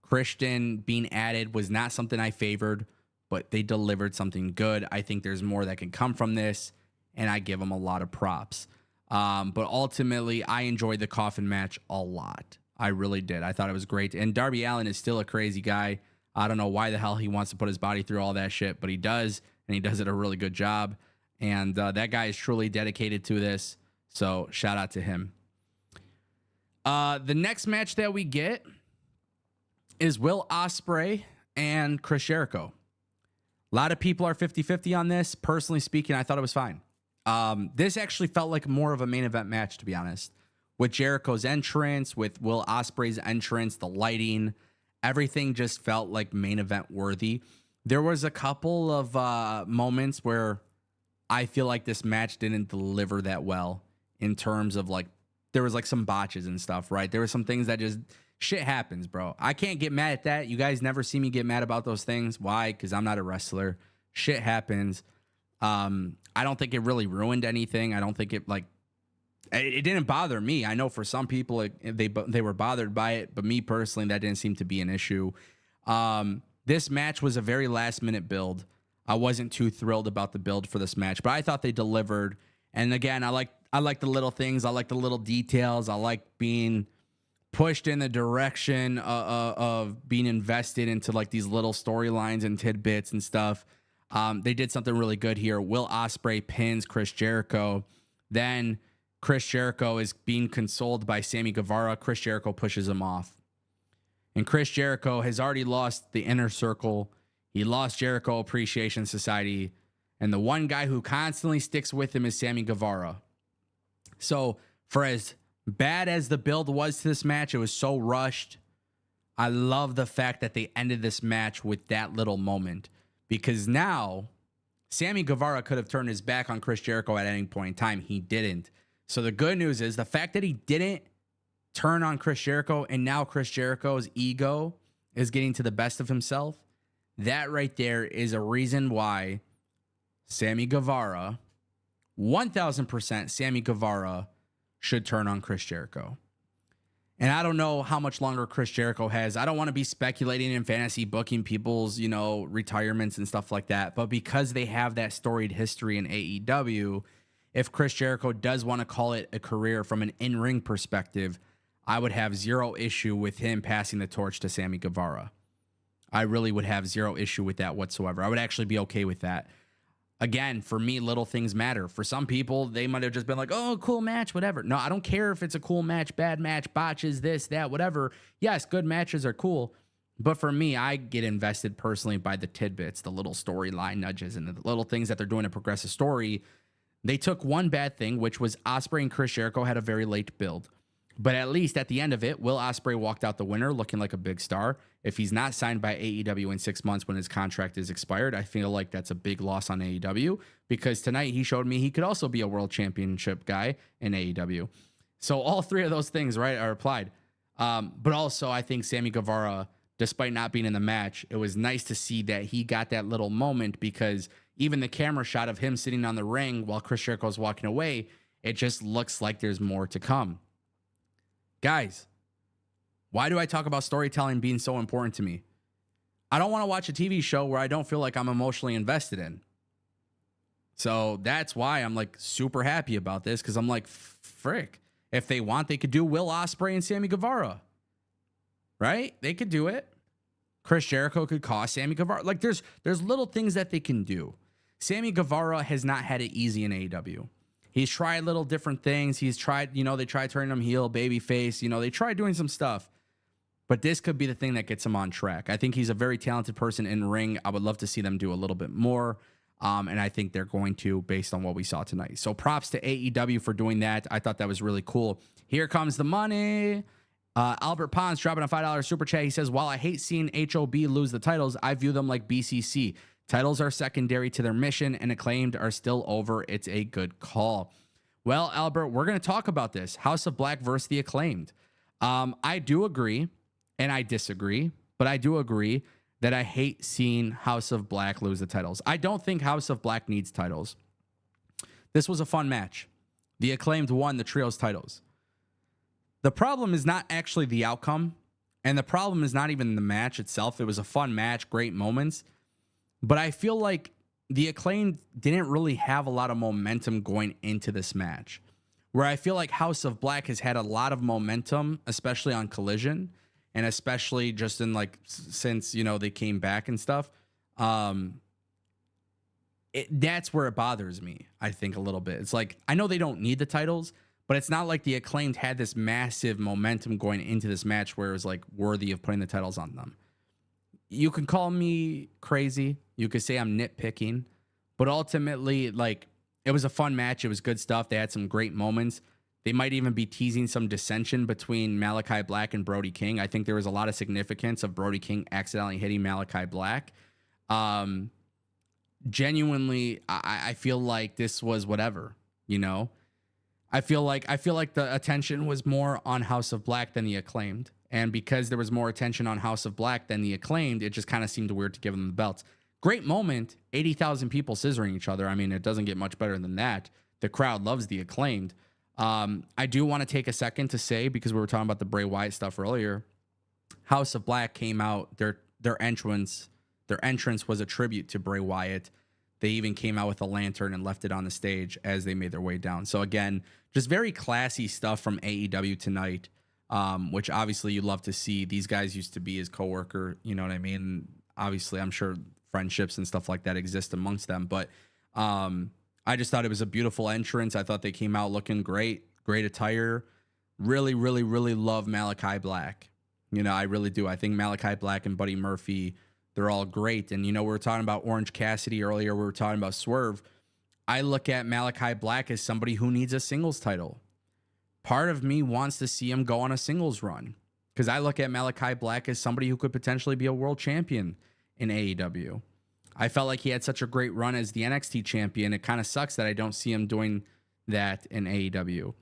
Christian being added was not something I favored, but they delivered something good. I think there's more that can come from this, and I give them a lot of props. But ultimately, I enjoyed the coffin match a lot. I really did. I thought it was great. And Darby Allin is still a crazy guy. I don't know why the hell he wants to put his body through all that shit, but he does, and he does it a really good job. And that guy is truly dedicated to this, so shout out to him. The next match that we get is Will Ospreay and Chris Jericho. A lot of people are 50-50 on this. Personally speaking, I thought it was fine. This actually felt like more of a main event match, to be honest. With Jericho's entrance, with Will Ospreay's entrance, the lighting, everything just felt like main event worthy. There was a couple of moments where I feel like this match didn't deliver that well in terms of like, there was like some botches and stuff, right? There were some things that just, shit happens, bro. I can't get mad at that. You guys never see me get mad about those things. Why? Because I'm not a wrestler. Shit happens. I don't think it really ruined anything. I don't think it like, it didn't bother me. I know for some people they were bothered by it, but me personally, that didn't seem to be an issue. This match was a very last minute build. I wasn't too thrilled about the build for this match, but I thought they delivered. And again, I like the little things. I like the little details. I like being pushed in the direction of being invested into like these little storylines and tidbits and stuff. They did something really good here. Will Ospreay pins Chris Jericho. Then Chris Jericho is being consoled by Sammy Guevara. Chris Jericho pushes him off. And Chris Jericho has already lost the Inner Circle. He lost Jericho Appreciation Society. And the one guy who constantly sticks with him is Sammy Guevara. So for as bad as the build was to this match, it was so rushed. I love the fact that they ended this match with that little moment. Because now, Sammy Guevara could have turned his back on Chris Jericho at any point in time. He didn't. So the good news is the fact that he didn't turn on Chris Jericho and now Chris Jericho's ego is getting to the best of himself. That right there is a reason why Sammy Guevara, 1000% Sammy Guevara should turn on Chris Jericho. And I don't know how much longer Chris Jericho has. I don't want to be speculating in fantasy booking people's, retirements and stuff like that. But because they have that storied history in AEW, if Chris Jericho does want to call it a career from an in-ring perspective, I would have zero issue with him passing the torch to Sammy Guevara. I really would have zero issue with that whatsoever. I would actually be okay with that. Again, for me, little things matter. For some people, they might have just been like, oh, cool match, whatever. No, I don't care if it's a cool match, bad match, botches, this, that, whatever. Yes, good matches are cool. But for me, I get invested personally by the tidbits, the little storyline nudges, and the little things that they're doing to progress a story. They took one bad thing, which was Ospreay and Chris Jericho had a very late build. But at least at the end of it, Will Ospreay walked out the winner looking like a big star. If he's not signed by AEW in 6 months when his contract is expired, I feel like that's a big loss on AEW because tonight he showed me he could also be a world championship guy in AEW. So all three of those things, right, are applied. But also I think Sammy Guevara, despite not being in the match, it was nice to see that he got that little moment because even the camera shot of him sitting on the ring while Chris Jericho is walking away, it just looks like there's more to come. Guys, why do I talk about storytelling being so important to me? I don't want to watch a TV show where I don't feel like I'm emotionally invested in. So that's why I'm like super happy about this because I'm like, frick. If they want, they could do Will Ospreay and Sammy Guevara. Right? They could do it. Chris Jericho could cost Sammy Guevara. Like there's little things that they can do. Sammy Guevara has not had it easy in AEW. He's tried little different things. He's tried, they tried turning him heel, babyface. They tried doing some stuff. But this could be the thing that gets him on track. I think he's a very talented person in ring. I would love to see them do a little bit more. And I think they're going to based on what we saw tonight. So props to AEW for doing that. I thought that was really cool. Here comes the money. Albert Pons dropping a $5 super chat. He says, while I hate seeing HOB lose the titles, I view them like BCC. Titles are secondary to their mission, and Acclaimed are still over. It's a good call. Well, Albert, we're going to talk about this. House of Black versus the Acclaimed. I do agree, and I disagree, but I do agree that I hate seeing House of Black lose the titles. I don't think House of Black needs titles. This was a fun match. The Acclaimed won the trios titles. The problem is not actually the outcome, and the problem is not even the match itself. It was a fun match, great moments, but I feel like the Acclaimed didn't really have a lot of momentum going into this match, where I feel like House of Black has had a lot of momentum, especially on Collision, and especially just in like since, you know, they came back and stuff. That's where it bothers me, I think, a little bit. It's like, I know they don't need the titles, but it's not like the Acclaimed had this massive momentum going into this match where it was like worthy of putting the titles on them. You can call me crazy. You could say I'm nitpicking, but ultimately, like, it was a fun match. It was good stuff. They had some great moments. They might even be teasing some dissension between Malachi Black and Brody King. I think there was a lot of significance of Brody King accidentally hitting Malachi Black. Genuinely, I feel like this was whatever, you know? I feel like the attention was more on House of Black than the Acclaimed. And because there was more attention on House of Black than the Acclaimed, it just kind of seemed weird to give them the belts. Great moment, 80,000 people scissoring each other. I mean, it doesn't get much better than that. The crowd loves the Acclaimed. I do want to take a second to say, because we were talking about the Bray Wyatt stuff earlier, House of Black came out, their entrance was a tribute to Bray Wyatt. They even came out with a lantern and left it on the stage as they made their way down. So again, just very classy stuff from AEW tonight, which obviously you love to see. These guys used to be his coworker, you know what I mean? Obviously, I'm sure friendships and stuff like that exist amongst them, but I just thought it was a beautiful entrance. I thought they came out looking great attire. Really, really, really love Malachi Black. You know, I really do. I think Malachi Black and Buddy Murphy, they're all great. And, you know, we were talking about Orange Cassidy earlier. We were talking about Swerve. I look at Malachi Black as somebody who needs a singles title. Part of me wants to see him go on a singles run, because I look at Malachi Black as somebody who could potentially be a world champion in AEW. I felt like he had such a great run as the NXT champion. It kind of sucks that I don't see him doing that in AEW.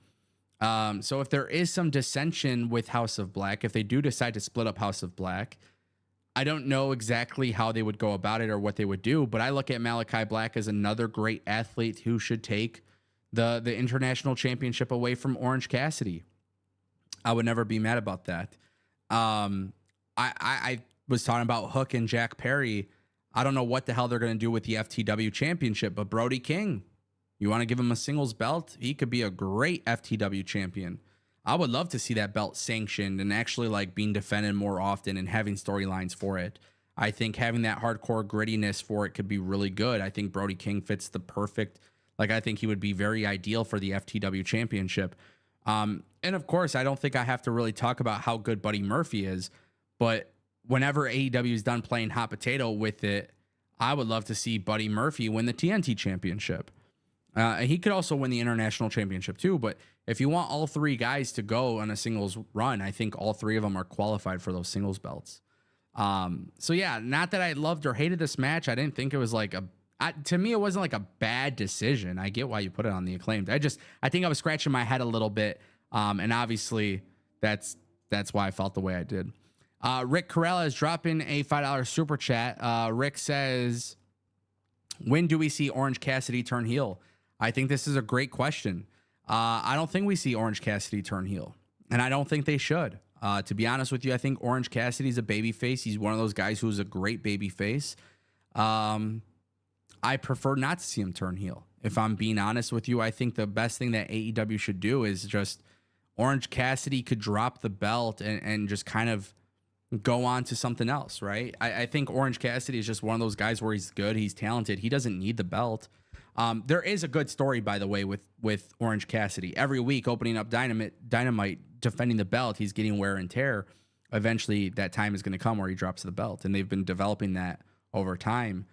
So if there is some dissension with House of Black, if they do decide to split up House of Black, I don't know exactly how they would go about it or what they would do, but I look at Malachi Black as another great athlete who should take the international championship away from Orange Cassidy. I would never be mad about that. I was talking about Hook and Jack Perry. I don't know what the hell they're going to do with the FTW championship, but Brody King, you want to give him a singles belt? He could be a great FTW champion. I would love to see that belt sanctioned and actually like being defended more often and having storylines for it. I think having that hardcore grittiness for it could be really good. I think Brody King fits the perfect, like, I think he would be very ideal for the FTW championship. And of course, I don't think I have to really talk about how good Buddy Murphy is, but whenever AEW is done playing hot potato with it, I would love to see Buddy Murphy win the TNT championship. He could also win the international championship too, but if you want all three guys to go on a singles run, I think all three of them are qualified for those singles belts. So yeah, not that I loved or hated this match. I didn't think it was like to me, it wasn't like a bad decision. I get why you put it on the Acclaimed. I think I was scratching my head a little bit. And obviously that's why I felt the way I did. Rick Corella is dropping a $5 super chat. Rick says, when do we see Orange Cassidy turn heel? I think this is a great question. I don't think we see Orange Cassidy turn heel, and I don't think they should. To be honest with you, I think Orange Cassidy's a babyface. He's one of those guys who's a great babyface. I prefer not to see him turn heel. If I'm being honest with you, I think the best thing that AEW should do is just Orange Cassidy could drop the belt and just kind of go on to something else, right? I think Orange Cassidy is just one of those guys where he's good, he's talented, he doesn't need the belt. There is a good story, by the way, with Orange Cassidy. Every week, opening up Dynamite, defending the belt, he's getting wear and tear. Eventually, that time is going to come where he drops the belt, and they've been developing that over time.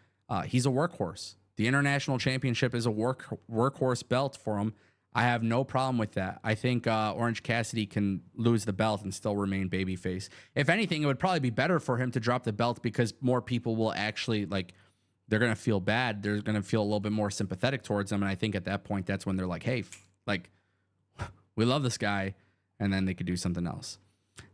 He's a workhorse. The international championship is a workhorse belt for him. I have no problem with that. I think Orange Cassidy can lose the belt and still remain babyface. If anything, it would probably be better for him to drop the belt because more people will actually, like, they're going to feel bad. They're going to feel a little bit more sympathetic towards him. And I think at that point, that's when they're like, hey, like, we love this guy. And then they could do something else.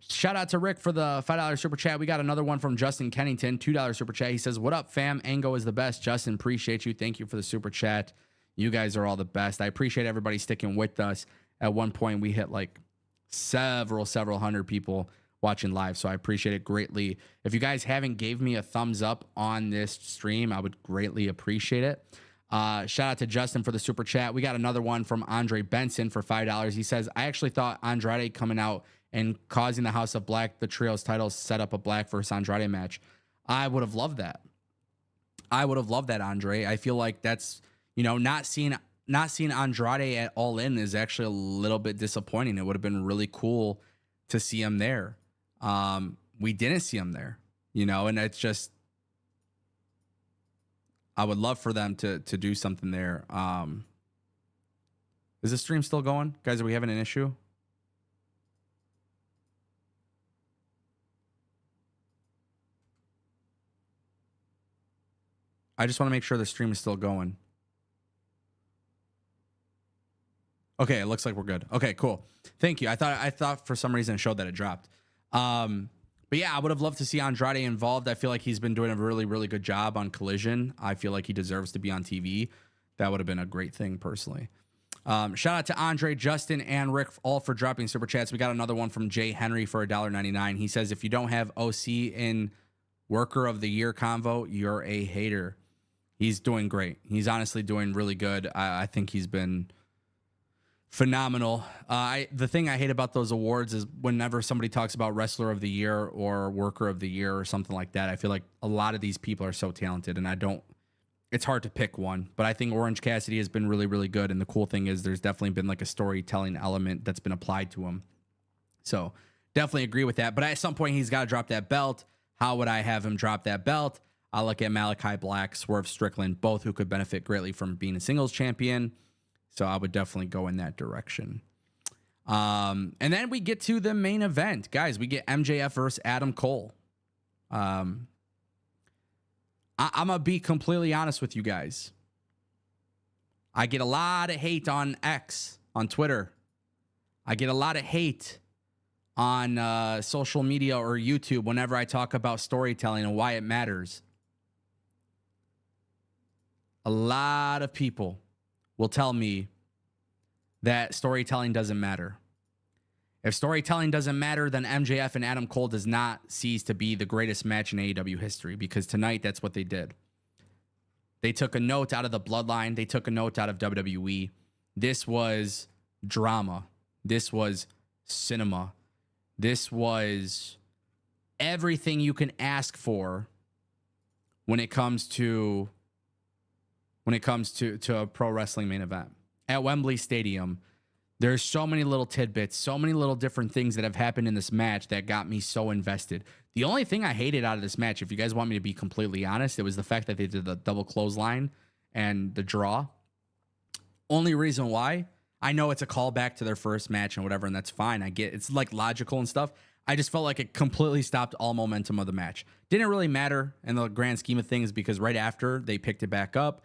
Shout out to Rick for the $5 super chat. We got another one from Justin Kennington, $2 super chat. He says, what up, fam? Ango is the best. Justin, appreciate you. Thank you for the super chat. You guys are all the best. I appreciate everybody sticking with us. At one point, we hit like several hundred people watching live, so I appreciate it greatly. If you guys haven't gave me a thumbs up on this stream, I would greatly appreciate it. Shout out to Justin for the super chat. We got another one from Andre Benson for $5. He says, I actually thought Andrade coming out and causing the House of Black, the trios titles, set up a Black versus Andrade match. I would have loved that. I would have loved that, Andre. I feel like that's, you know, not seeing Andrade at All In is actually a little bit disappointing. It would have been really cool to see him there. We didn't see him there, you know, and it's just, I would love for them to do something there. Is the stream still going? Guys, are we having an issue? I just want to make sure the stream is still going. Okay, it looks like we're good. Okay, cool. Thank you. I thought for some reason it showed that it dropped. But yeah, I would have loved to see Andrade involved. I feel like he's been doing a really, really good job on Collision. I feel like he deserves to be on TV. That would have been a great thing personally. Shout out to Andre, Justin, and Rick all for dropping super chats. We got another one from Jay Henry for $1.99. He says, if you don't have OC in Worker of the Year convo, you're a hater. He's doing great. He's honestly doing really good. I think he's been phenomenal. The thing I hate about those awards is whenever somebody talks about Wrestler of the Year or Worker of the Year or something like that, I feel like a lot of these people are so talented, and it's hard to pick one. But I think Orange Cassidy has been really, really good. And the cool thing is there's definitely been like a storytelling element that's been applied to him. So definitely agree with that. But at some point, he's got to drop that belt. How would I have him drop that belt? I'll look at Malachi Black, Swerve Strickland, both who could benefit greatly from being a singles champion. So I would definitely go in that direction. And then we get to the main event. Guys, we get MJF versus Adam Cole. I'm going to be completely honest with you guys. I get a lot of hate on X, on Twitter. I get a lot of hate on social media or YouTube whenever I talk about storytelling and why it matters. A lot of people will tell me that storytelling doesn't matter. If storytelling doesn't matter, then MJF and Adam Cole does not cease to be the greatest match in AEW history, because tonight that's what they did. They took a note out of the Bloodline. They took a note out of WWE. This was drama. This was cinema. This was everything you can ask for when it comes to a pro wrestling main event. At Wembley Stadium, there's so many little tidbits, so many little different things that have happened in this match that got me so invested. The only thing I hated out of this match, if you guys want me to be completely honest, it was the fact that they did the double clothesline and the draw. Only reason why, I know it's a callback to their first match and whatever, and that's fine. I get it's like logical and stuff. I just felt like it completely stopped all momentum of the match. Didn't really matter in the grand scheme of things because right after they picked it back up,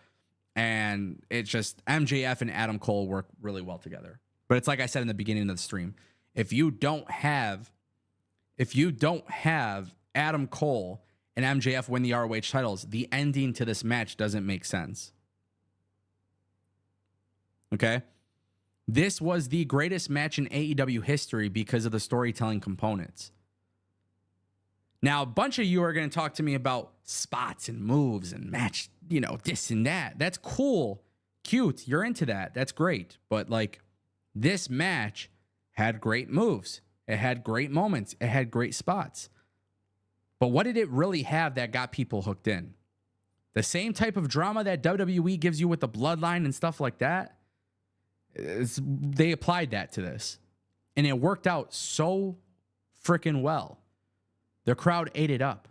and it's just MJF and Adam Cole work really well together. But it's like I said in the beginning of the stream, if you don't have Adam Cole and MJF win the ROH titles, the ending to this match doesn't make sense. Okay? This was the greatest match in AEW history because of the storytelling components. Now, a bunch of you are going to talk to me about spots and moves and match, you know, this and that. That's cool. Cute. You're into that. That's great. But like, this match had great moves. It had great moments. It had great spots. But what did it really have that got people hooked in? The same type of drama that WWE gives you with the Bloodline and stuff like that. They applied that to this. And it worked out so freaking well. The crowd ate it up.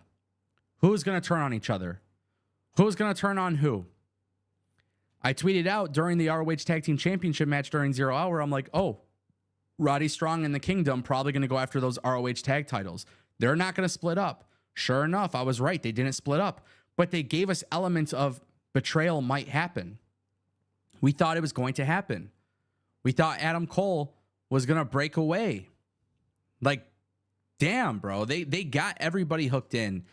Who's going to turn on each other? Who's going to turn on who? I tweeted out during the ROH Tag Team Championship match during 0 Hour, I'm like, oh, Roddy Strong and the Kingdom probably going to go after those ROH tag titles. They're not going to split up. Sure enough, I was right. They didn't split up, but they gave us elements of betrayal might happen. We thought it was going to happen. We thought Adam Cole was going to break away. Like, damn, bro. They got everybody hooked in,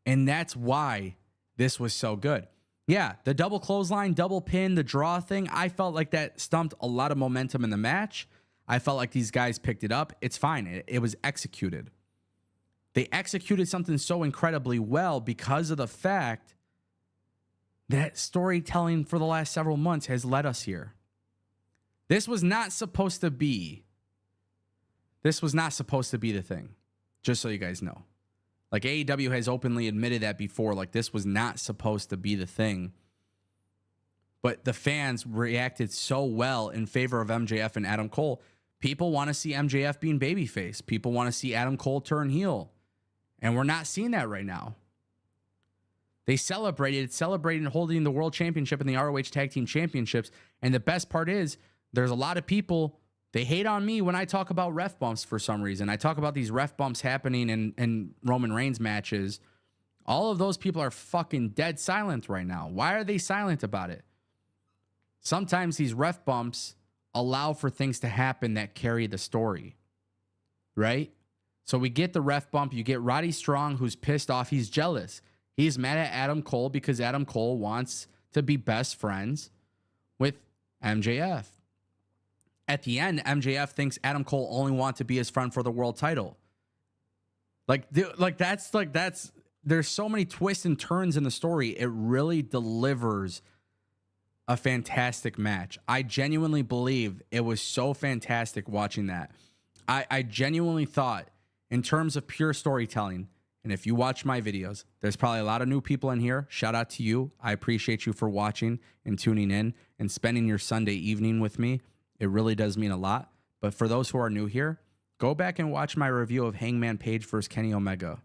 and that's why this was so good. Yeah, the double clothesline, double pin, the draw thing, I felt like that stumped a lot of momentum in the match. I felt like these guys picked it up. It's fine. It was executed. They executed something so incredibly well because of the fact that storytelling for the last several months has led us here. This was not supposed to be. This was not supposed to be the thing. Just so you guys know. Like, AEW has openly admitted that before. Like, this was not supposed to be the thing. But the fans reacted so well in favor of MJF and Adam Cole. People want to see MJF being babyface. People want to see Adam Cole turn heel. And we're not seeing that right now. They celebrated holding the World Championship and the ROH Tag Team Championships. And the best part is, there's a lot of people, they hate on me when I talk about ref bumps for some reason. I talk about these ref bumps happening in Roman Reigns matches. All of those people are fucking dead silent right now. Why are they silent about it? Sometimes these ref bumps allow for things to happen that carry the story, right? So we get the ref bump. You get Roddy Strong, who's pissed off. He's jealous. He's mad at Adam Cole because Adam Cole wants to be best friends with MJF. At the end, MJF thinks Adam Cole only wants to be his friend for the world title. That's there's so many twists and turns in the story. It really delivers a fantastic match. I genuinely believe it was so fantastic watching that. I genuinely thought, in terms of pure storytelling, and if you watch my videos, there's probably a lot of new people in here. Shout out to you. I appreciate you for watching and tuning in and spending your Sunday evening with me. It really does mean a lot. But for those who are new here, go back and watch my review of Hangman Page versus Kenny Omega.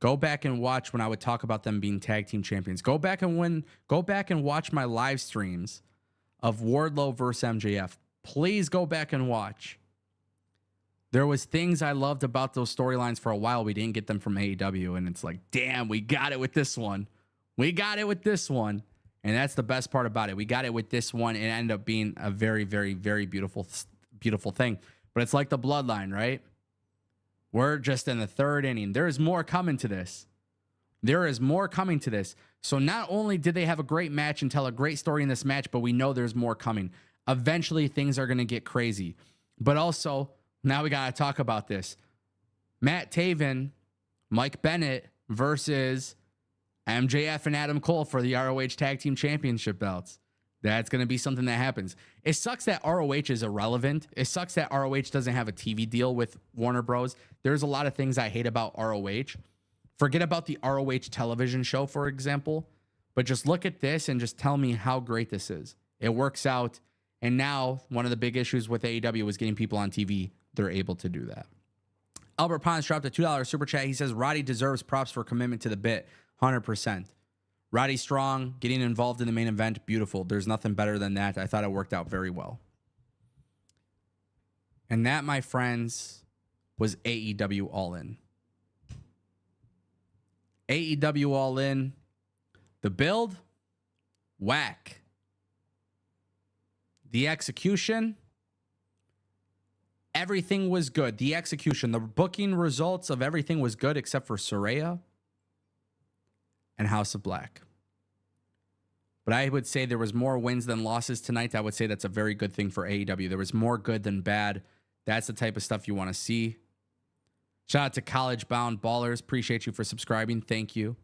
Go back and watch when I would talk about them being tag team champions. Go back and watch my live streams of Wardlow versus MJF. Please go back and watch. There was things I loved about those storylines for a while. We didn't get them from AEW, and it's like, damn, we got it with this one. We got it with this one. And that's the best part about it. We got it with this one, and it ended up being a very, very, very beautiful thing. But it's like the bloodline, right? We're just in the third inning. There is more coming to this. There is more coming to this. So not only did they have a great match and tell a great story in this match, but we know there's more coming. Eventually, things are going to get crazy. But also, now we got to talk about this. Matt Taven, Mike Bennett versus MJF and Adam Cole for the ROH Tag Team Championship belts. That's going to be something that happens. It sucks that ROH is irrelevant. It sucks that ROH doesn't have a TV deal with Warner Bros. There's a lot of things I hate about ROH. Forget about the ROH television show, for example. But just look at this and just tell me how great this is. It works out. And now one of the big issues with AEW is getting people on TV. They're able to do that. Albert Pons dropped a $2 super chat. He says, Roddy deserves props for commitment to the bit. 100%. Roddy Strong getting involved in the main event. Beautiful. There's nothing better than that. I thought it worked out very well. And that, my friends, was AEW All In. AEW All In. The build, whack. The execution, everything was good. The execution, the booking results of everything was good except for Saraya and House of Black. But I would say there was more wins than losses tonight. I would say that's a very good thing for AEW. There was more good than bad. That's the type of stuff you want to see. Shout out to College Bound Ballers. Appreciate you for subscribing. Thank you.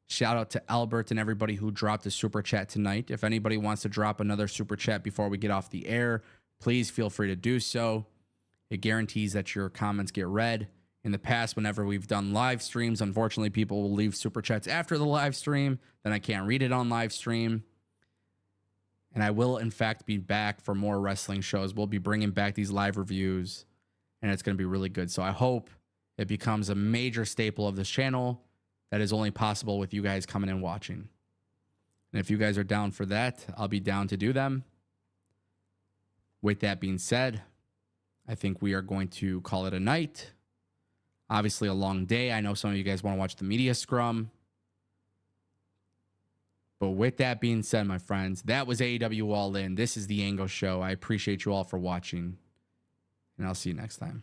Shout out to Albert and everybody who dropped a super chat tonight. If anybody wants to drop another super chat before we get off the air, please feel free to do so. It guarantees that your comments get read. In the past, whenever we've done live streams, unfortunately, people will leave super chats after the live stream. Then I can't read it on live stream. And I will, in fact, be back for more wrestling shows. We'll be bringing back these live reviews, and it's going to be really good. So I hope it becomes a major staple of this channel that is only possible with you guys coming and watching. And if you guys are down for that, I'll be down to do them. With that being said, I think we are going to call it a night. Obviously, a long day. I know some of you guys want to watch the media scrum. But with that being said, my friends, that was AEW All In. This is the Ango Show. I appreciate you all for watching. And I'll see you next time.